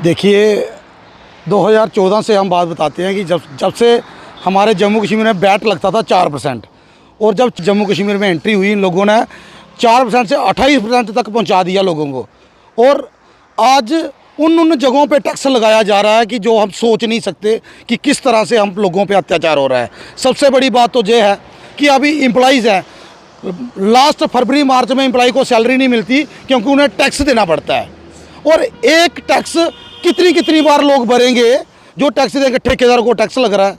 देखिए 2014 से हम बात बताते हैं कि जब से हमारे जम्मू कश्मीर में बैट लगता था 4%, और जब जम्मू कश्मीर में एंट्री हुई इन लोगों ने 4% से 28% तक पहुंचा दिया लोगों को। और आज उन जगहों पे टैक्स लगाया जा रहा है कि जो हम सोच नहीं सकते कि किस तरह से हम लोगों पे अत्याचार हो रहा है। सबसे बड़ी बात तो ये है कि अभी एम्प्लॉइज़ हैं, लास्ट फरवरी मार्च में एम्प्लॉय को सैलरी नहीं मिलती क्योंकि उन्हें टैक्स देना पड़ता है। और एक टैक्स कितनी बार लोग भरेंगे? जो टैक्स देंगे, ठेकेदार को टैक्स लग रहा है,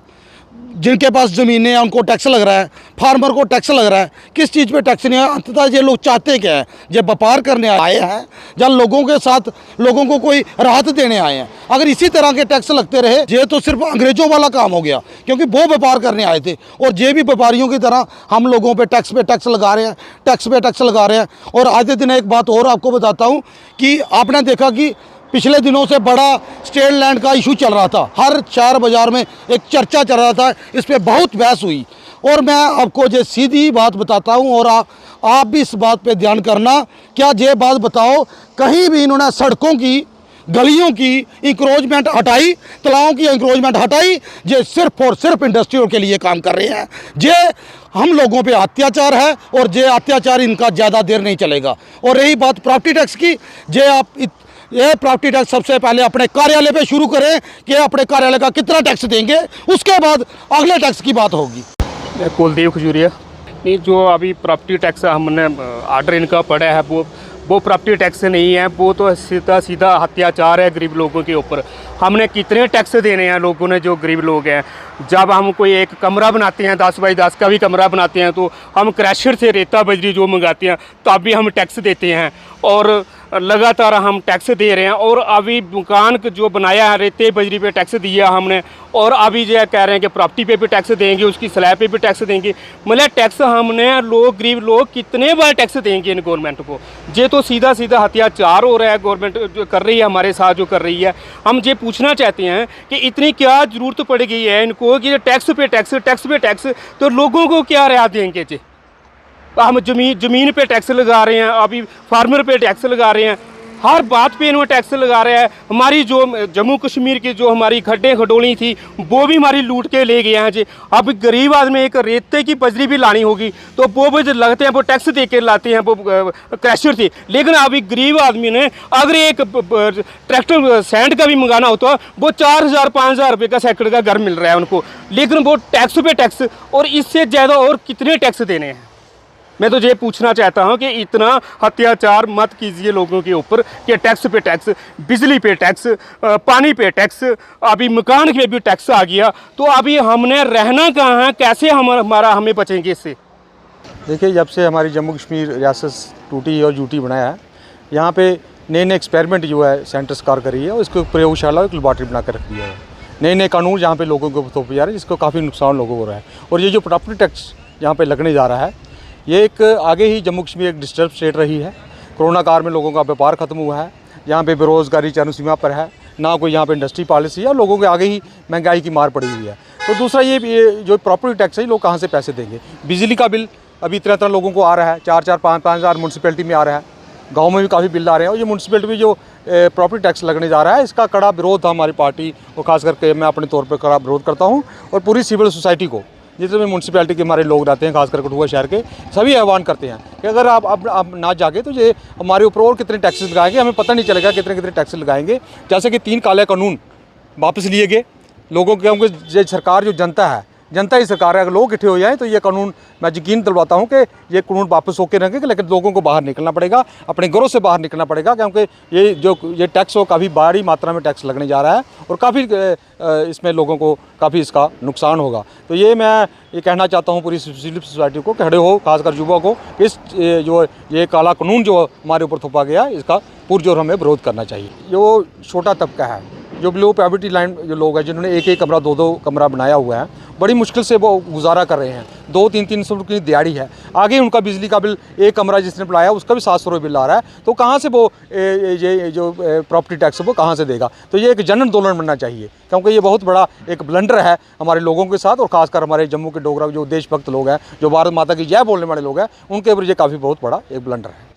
जिनके पास ज़मीनें हैं उनको टैक्स लग रहा है, फार्मर को टैक्स लग रहा है, किस चीज़ पे टैक्स नहीं है? अंततः ये लोग चाहते क्या है? जब व्यापार करने आए हैं, जब लोगों के साथ लोगों को कोई राहत देने आए हैं, अगर इसी तरह के टैक्स लगते रहे, ये तो सिर्फ अंग्रेज़ों वाला काम हो गया, क्योंकि वो व्यापार करने आए थे और ये भी व्यापारियों की तरह हम लोगों पे टैक्स लगा रहे हैं, टैक्स पे टैक्स लगा रहे हैं। और आज के दिन एक बात और आपको बताता हूँ कि आपने देखा कि पिछले दिनों से बड़ा स्टेट लैंड का इशू चल रहा था, हर शहर बाज़ार में एक चर्चा चल रहा था, इस पर बहुत बहस हुई। और मैं आपको ये सीधी बात बताता हूँ और आप भी इस बात पे ध्यान करना। क्या ये बात बताओ, कहीं भी इन्होंने सड़कों की, गलियों की इंक्रोचमेंट हटाई, तालाबों की इंक्रोचमेंट हटाई? ये सिर्फ और सिर्फ इंडस्ट्रियों के लिए काम कर रहे हैं। ये हम लोगों पे अत्याचार है और ये अत्याचार इनका ज़्यादा देर नहीं चलेगा। और रही बात प्रॉपर्टी टैक्स की, ये प्रॉपर्टी टैक्स सबसे पहले अपने कार्यालय पे शुरू करें कि अपने कार्यालय का कितना टैक्स देंगे, उसके बाद अगले टैक्स की बात होगी। कुलदीप खजूरिया। नहीं, जो अभी प्रॉपर्टी टैक्स हमने आर्डर इनका पड़ा है वो प्रॉपर्टी टैक्स नहीं है, वो तो सीधा अत्याचार है गरीब लोगों के ऊपर। हमने कितने टैक्स देने हैं लोगों ने, जो गरीब लोग हैं। जब हम कोई एक कमरा बनाते हैं, 10 बाई 10 का भी कमरा बनाते हैं, तो हम क्रैशर से रेता बजरी जो मंगाते हैं तब भी हम टैक्स देते हैं और लगातार हम टैक्स दे रहे हैं। और अभी मकान जो बनाया है रेते बजरी पे टैक्स दिया हमने, और अभी जो कह रहे हैं कि प्रॉपर्टी पे भी टैक्स देंगे, उसकी स्लैब पे भी टैक्स देंगे। मतलब टैक्स हमने गरीब लोग कितने बार टैक्स देंगे इन गवर्नमेंट को? ये तो सीधा अत्याचार हो रहा है, गवर्नमेंट जो कर रही है हमारे साथ जो कर रही है। हम ये पूछना चाहते हैं कि इतनी क्या ज़रूरत पड़ गई है इनको कि टैक्स पे टैक्स, तो लोगों को क्या रियायत देंगे? जी, हम ज़मीन पे टैक्स लगा रहे हैं, अभी फार्मर पे टैक्स लगा रहे हैं, हर बात पे इन्होंने टैक्स लगा रहे हैं। हमारी जो जम्मू कश्मीर की जो हमारी खड्डें खडोली थी वो भी हमारी लूट के ले गए हैं जी। अब गरीब आदमी एक रेते की बजरी भी लानी होगी तो वो भी लगते हैं, वो टैक्स दे के लाते हैं, वो क्रैशर थी। लेकिन अभी गरीब आदमी ने अगर एक ट्रैक्टर सैंड का भी मंगाना होता वो 4,000-5,000 रुपये का सैकड़ का घर मिल रहा है उनको, लेकिन वो टैक्स पे टैक्स। और इससे ज़्यादा और कितने टैक्स देने हैं? मैं तो ये पूछना चाहता हूँ कि इतना अत्याचार मत कीजिए लोगों के ऊपर कि टैक्स पे टैक्स, बिजली पे टैक्स, पानी पे टैक्स, अभी मकान पे भी टैक्स आ गया। तो अभी हमने रहना कहाँ है? कैसे हमें बचेंगे इससे? देखिए, जब से हमारी जम्मू कश्मीर रियासत टूटी और जूटी बनाया है, यहाँ पे नए एक्सपेरिमेंट जो है सेंटर सरकार कर रही है और इसको प्रयोगशाला एक लेबॉर्ट्री बना कर रख दिया है। नए कानून जहाँ पे लोगों को थोपे जा रहे हैं, जिसको काफ़ी नुकसान लोगों को हो रहा है। और ये जो प्रॉपर्टी टैक्स यहाँ पे लगने जा रहा है, ये एक आगे ही जम्मू कश्मीर एक डिस्टर्ब स्टेट रही है। कोरोना काल में लोगों का व्यापार ख़त्म हुआ है, यहाँ पे बेरोज़गारी चरम सीमा पर है, ना कोई यहाँ पे इंडस्ट्री पॉलिसी है और लोगों के आगे ही महंगाई की मार पड़ी हुई है। तो दूसरा ये जो प्रॉपर्टी टैक्स है, लोग कहाँ से पैसे देंगे? बिजली का बिल अभी इतना लोगों को आ रहा है, 4-5 हज़ार म्यूनसिपैलिटी में आ रहा है, गाँव में भी काफ़ी बिल आ रहे हैं। और ये म्यूनसिपैलिटी में जो प्रॉपर्टी टैक्स लगने जा रहा है, इसका कड़ा विरोध था हमारी पार्टी और ख़ास करके मैं अपने तौर पर कड़ा विरोध करता हूँ। और पूरी सिविल सोसाइटी को, जितने भी म्यूनसिपैलिटी के हमारे लोग रहते हैं, खासकर कठुआ शहर के, सभी आह्वान करते हैं कि अगर आप ना जागे तो ये हमारे ऊपर और कितने टैक्सेस लगाएंगे, हमें पता नहीं चलेगा कितने टैक्स लगाएंगे। जैसे कि 3 काले कानून वापस लिए गए लोगों के, क्योंकि ये सरकार जो जनता ही सरकार है। अगर लोग इकट्ठे हो जाएँ तो ये कानून, मैं यकीन दिलवाता हूँ कि ये कानून वापस होकर रहेंगे। लेकिन लोगों को बाहर निकलना पड़ेगा, अपने घरों से बाहर निकलना पड़ेगा, क्योंकि ये टैक्स हो काफ़ी बड़ी मात्रा में टैक्स लगने जा रहा है और काफ़ी इसमें लोगों को काफ़ी इसका नुकसान होगा। तो ये मैं कहना चाहता हूँ पूरी सिविल सोसाइटी को, खड़े हो, खासकर युवा को, इस जो ये काला कानून जो हमारे ऊपर थोपा गया, इसका पुरजोर हमें विरोध करना चाहिए। जो छोटा तबका है, जो लो पॉवर्टी लाइन जो लोग हैं, जिन्होंने एक कमरा 2 कमरा बनाया हुआ है, बड़ी मुश्किल से वो गुजारा कर रहे हैं। 200-300 रुपये की दिहाड़ी है, आगे उनका बिजली का बिल, एक कमरा जिसने बनाया उसका भी 700 रुपये बिल आ रहा है। तो कहाँ से वो ये जो प्रॉपर्टी टैक्स वो कहाँ से देगा? तो ये एक जन आंदोलन बनना चाहिए, क्योंकि ये बहुत बड़ा एक ब्लंडर है हमारे लोगों के साथ। और खासकर हमारे जम्मू के डोगरा जो देशभक्त लोग हैं, जो भारत माता की जय बोलने वाले लोग हैं, उनके ऊपर ये काफ़ी बहुत बड़ा एक ब्लंडर है।